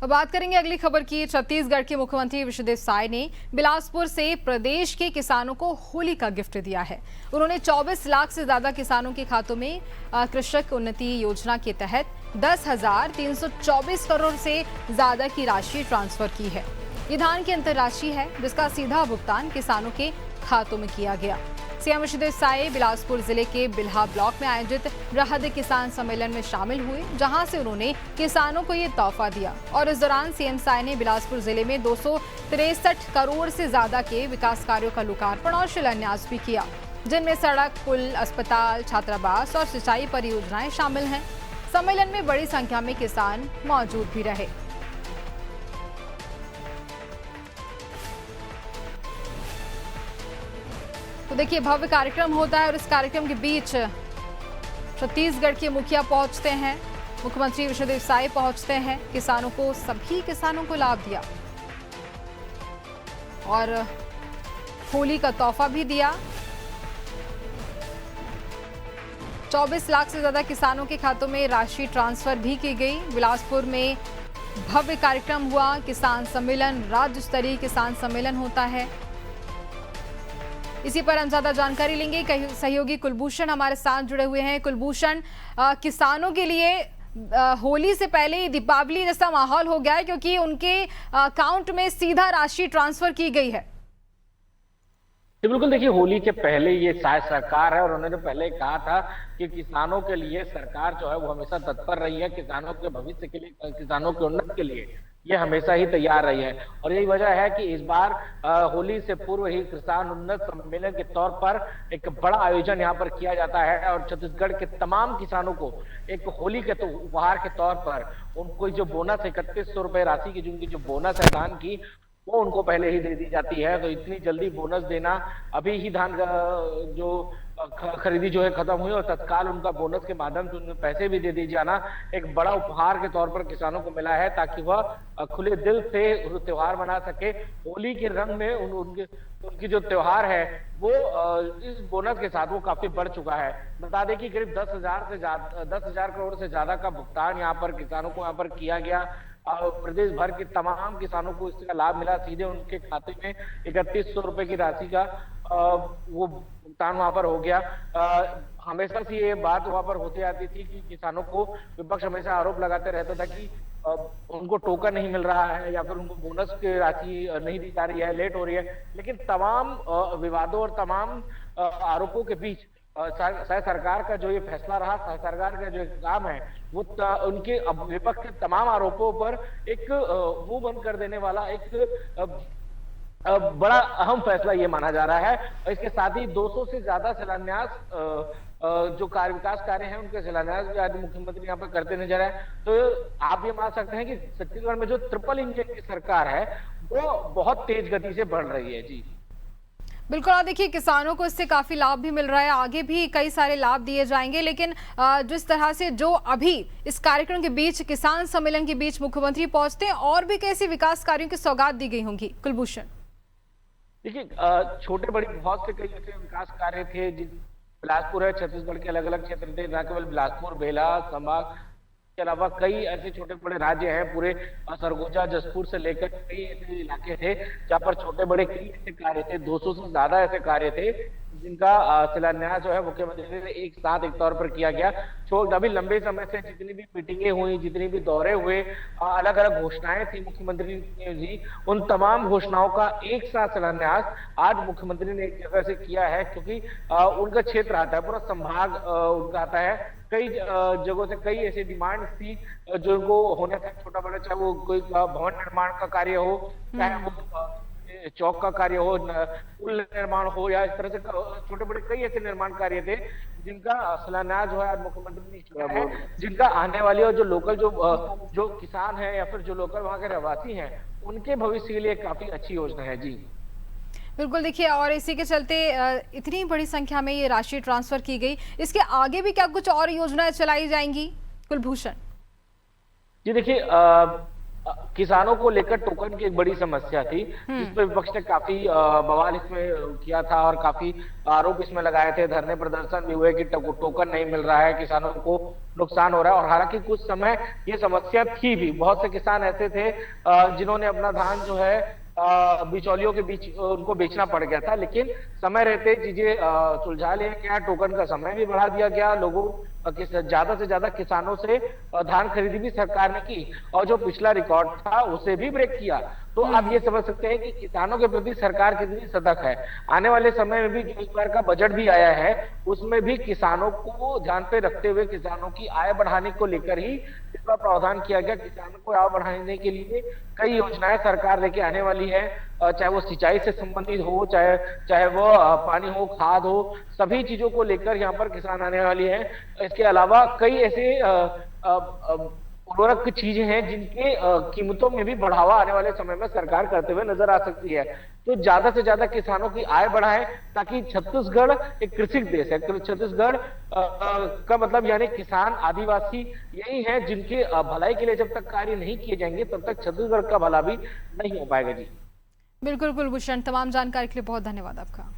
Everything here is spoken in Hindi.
अब बात करेंगे अगली खबर की। छत्तीसगढ़ के मुख्यमंत्री विष्णुदेव साय ने बिलासपुर से प्रदेश के किसानों को होली का गिफ्ट दिया है। उन्होंने 24 लाख से ज्यादा किसानों के खातों में कृषक उन्नति योजना के तहत 10,324 करोड़ से ज्यादा की राशि ट्रांसफर की है। ये धान की अंतरराशि है जिसका सीधा भुगतान किसानों के खातों में किया गया। सीएम विष्णुदेव साय बिलासपुर जिले के बिल्हा ब्लॉक में आयोजित वृहद किसान सम्मेलन में शामिल हुए, जहां से उन्होंने किसानों को ये तोहफा दिया। और इस दौरान सीएम साय ने बिलासपुर जिले में 263 करोड़ से ज्यादा के विकास कार्यों का लोकार्पण और शिलान्यास भी किया, जिनमें सड़क, पुल, अस्पताल, छात्रावास और सिंचाई परियोजनाएं शामिल हैं। सम्मेलन में बड़ी संख्या में किसान मौजूद भी रहे। तो देखिए, भव्य कार्यक्रम होता है और इस कार्यक्रम के बीच छत्तीसगढ़ के मुखिया पहुंचते हैं, मुख्यमंत्री विष्णुदेव साय पहुंचते हैं, किसानों को, सभी किसानों को लाभ दिया और होली का तोहफा भी दिया। 24 लाख से ज्यादा किसानों के खातों में राशि ट्रांसफर भी की गई। बिलासपुर में भव्य कार्यक्रम हुआ, किसान सम्मेलन, राज्य स्तरीय किसान सम्मेलन होता है। इसी पर हम ज्यादा जानकारी लेंगे। सहयोगी कुलभूषण हमारे साथ जुड़े हुए हैं। कुलभूषण, किसानों के लिए होली से पहले दीपावली जैसा माहौल हो गया है, क्योंकि उनके अकाउंट में सीधा राशि ट्रांसफर की गई है। बिल्कुल, देखिए, होली के पहले ये शायद सरकार है और उन्होंने पहले कहा था कि किसानों के लिए सरकार जो है वो हमेशा तत्पर रही है, किसानों के भविष्य के लिए, किसानों के उन्नति के लिए ये हमेशा ही तैयार रही है। और यही वजह है कि इस बार होली से पूर्व ही किसान उन्नत सम्मेलन के तौर पर एक बड़ा आयोजन यहाँ पर किया जाता है और छत्तीसगढ़ के तमाम किसानों को एक होली के उपहार के तौर पर उनको जो बोनस 3100 रुपए राशि की, जिनकी जो बोनस है धान की, वो उनको पहले ही दे दी जाती है। तो इतनी जल्दी बोनस देना, अभी ही धान जो खरीदी जो है खत्म हुई और तत्काल उनका बोनस के माध्यम से उन्हें पैसे भी दे दी जाना एक बड़ा उपहार के तौर पर किसानों को मिला है, ताकि वह खुले दिल से त्योहार मना सके। होली के रंग में उनकी जो त्योहार है वो इस बोनस के साथ वो काफी बढ़ चुका है। बता दें कि करीब 10,000 करोड़ से ज्यादा का भुगतान यहाँ पर किसानों को यहाँ पर किया गया। प्रदेश भर के तमाम किसानों को इसका लाभ मिला, सीधे उनके खाते में 3100 रुपए की राशि का वो भुगतान वहां पर हो गया। हमेशा से ये बात वहां पर होती आती थी कि किसानों को विपक्ष हमेशा आरोप लगाते रहता था कि उनको टोकन नहीं मिल रहा है या फिर उनको बोनस की राशि नहीं दी जा रही है, लेट हो रही है। लेकिन तमाम विवादों और तमाम आरोपों के बीच सरकार का जो ये फैसला रहा, सरकार का जो काम है वो उनके विपक्ष के तमाम आरोपों पर एक मुंह बंद कर देने वाला एक बड़ा अहम फैसला ये माना जा रहा है। और इसके साथ ही 200 से ज्यादा शिलान्यास जो विकास कार्य हैं उनके शिलान्यास भी आज मुख्यमंत्री यहाँ पर करते नजर आए। तो आप ये मान सकते हैं कि छत्तीसगढ़ में जो ट्रिपल इंजन की सरकार है वो बहुत तेज गति से बढ़ रही है। जी बिल्कुल, और देखिए, किसानों को इससे काफी लाभ भी मिल रहा है, आगे भी कई सारे लाभ दिए जाएंगे। लेकिन जिस तरह से जो अभी इस कार्यक्रम के बीच, किसान सम्मेलन के बीच मुख्यमंत्री पहुंचते हैं, और भी कैसे विकास कार्यों की सौगात दी गई होंगी? कुलभूषण, देखिए, छोटे बड़े बहुत से कई ऐसे विकास कार्य थे बिलासपुर है, छत्तीसगढ़ के अलग अलग क्षेत्र थे, न केवल बिलासपुर, बेला संभाग के अलावा कई ऐसे छोटे बड़े राज्य हैं, पूरे सरगुजा, जसपुर से लेकर कई ऐसे इलाके थे जहाँ पर छोटे बड़े कई ऐसे कार्य थे, 200 से ज्यादा ऐसे कार्य थे जिनका शिलान्यास जो है मुख्यमंत्री ने एक साथ एक तौर पर किया गया। अभी लंबे समय से जितनी भी मीटिंगें हुई, जितनी भी दौरे हुए, अलग अलग घोषणाएं थी मुख्यमंत्री ने जी, उन तमाम घोषणाओं का एक साथ शिलान्यास आज मुख्यमंत्री ने एक जगह से किया है, क्योंकि उनका क्षेत्र आता है, पूरा संभाग उनका आता है। कई जगहों से कई ऐसी डिमांड थी जो उनको होने था, छोटा बड़ा, चाहे वो कोई भवन निर्माण का कार्य हो, चाहे वो चौक का कार्य हो, पुल निर्माण हो, या इस तरह से छोटे बड़े कई ऐसे निर्माण कार्य थे जिनका शिलान्यास जो है आज मुख्यमंत्री ने किया है, जिनका आने वाली और जो लोकल जो किसान है या फिर जो लोकल वहां के रहवासी हैं उनके भविष्य के लिए काफी अच्छी योजना है। जी बिल्कुल, देखिए, और इसी के चलते इतनी बड़ी संख्या में ये राशि ट्रांसफर की गई। इसके आगे भी क्या कुछ और योजनाएं चलाई जाएंगी, कुलभूषण? जी देखिए, किसानों को लेकर टोकन की एक बड़ी समस्या थी, जिस पर विपक्ष ने काफी बवाल इसमें किया था और काफी आरोप इसमें लगाए थे। धरने प्रदर्शन भी हुए कि टोकन नहीं मिल रहा है, किसानों को नुकसान हो रहा है। और हालांकि कुछ समय ये समस्या थी भी, बहुत से किसान ऐसे थे जिन्होंने अपना धान जो है बिचौलियों के बीच उनको बेचना पड़ गया था, लेकिन समय रहते चीजें सुलझा लिया गया, टोकन का समय भी बढ़ा दिया गया, लोगों ज्यादा से ज्यादा किसानों से धान खरीदी भी सरकार ने की और जो पिछला रिकॉर्ड था उसे भी ब्रेक किया। तो आप ये समझ सकते हैं कि किसानों के प्रति सरकार कितनी सतर्क है। आने वाले समय में भी जो इस बार का बजट भी आया है उसमें भी किसानों को ध्यान पे रखते हुए किसानों की आय बढ़ाने को लेकर ही इसका प्रावधान किया गया। किसानों को आय बढ़ाने के लिए कई योजनाएं सरकार लेके आने वाली है, चाहे वो सिंचाई से संबंधित हो, चाहे वो पानी हो, खाद हो, सभी चीजों को लेकर यहाँ पर किसान आने वाली है। इसके अलावा कई ऐसे उर्वरक की चीजें हैं जिनके कीमतों में भी बढ़ावा आने वाले समय में सरकार करते हुए नजर आ सकती है। तो ज्यादा से ज्यादा किसानों की आय बढ़ाएं ताकि छत्तीसगढ़ एक कृषि देश है। छत्तीसगढ़ का मतलब यानी किसान, आदिवासी यही है जिनके भलाई के लिए जब तक कार्य नहीं किए जाएंगे तब तक छत्तीसगढ़ का भला भी नहीं हो पाएगा। जी बिल्कुल कुलभूषण, तमाम जानकारी के लिए बहुत धन्यवाद आपका।